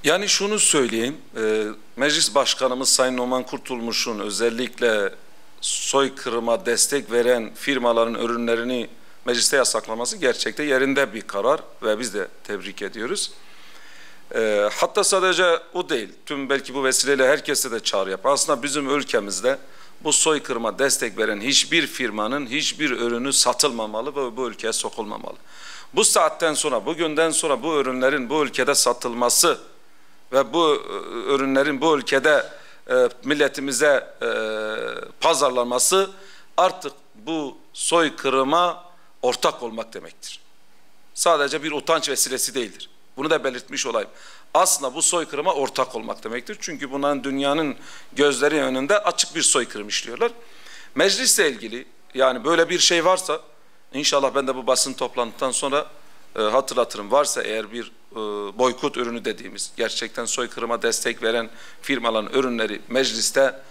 Yani şunu söyleyeyim, Meclis Başkanımız Sayın Numan Kurtulmuş'un özellikle soykırıma destek veren firmaların ürünlerini mecliste yasaklaması gerçekten yerinde bir karar ve biz de tebrik ediyoruz. Hatta sadece o değil, tüm belki bu vesileyle herkese de çağrı yapar. Aslında bizim ülkemizde bu soykırıma destek veren hiçbir firmanın hiçbir ürünü satılmamalı ve bu ülkeye sokulmamalı. Bu saatten sonra, bugünden sonra bu ürünlerin bu ülkede satılması ve bu ürünlerin bu ülkede milletimize pazarlanması artık bu soykırıma ortak olmak demektir. Sadece bir utanç vesilesi değildir. Bunu da belirtmiş olayım. Aslında bu soykırıma ortak olmak demektir. Çünkü bunların dünyanın gözleri önünde açık bir soykırım işliyorlar. Meclisle ilgili yani böyle bir şey varsa inşallah ben de bu basın toplantıdan sonra hatırlatırım. Varsa eğer bir boykot ürünü dediğimiz gerçekten soykırıma destek veren firmaların ürünleri mecliste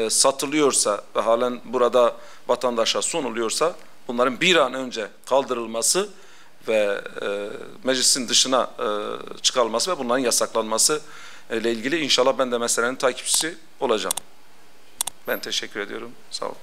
satılıyorsa ve halen burada vatandaşa sunuluyorsa bunların bir an önce kaldırılması ve meclisin dışına çıkarılması ve bunların yasaklanması ile ilgili inşallah ben de meselenin takipçisi olacağım. Ben teşekkür ediyorum. Sağ olun.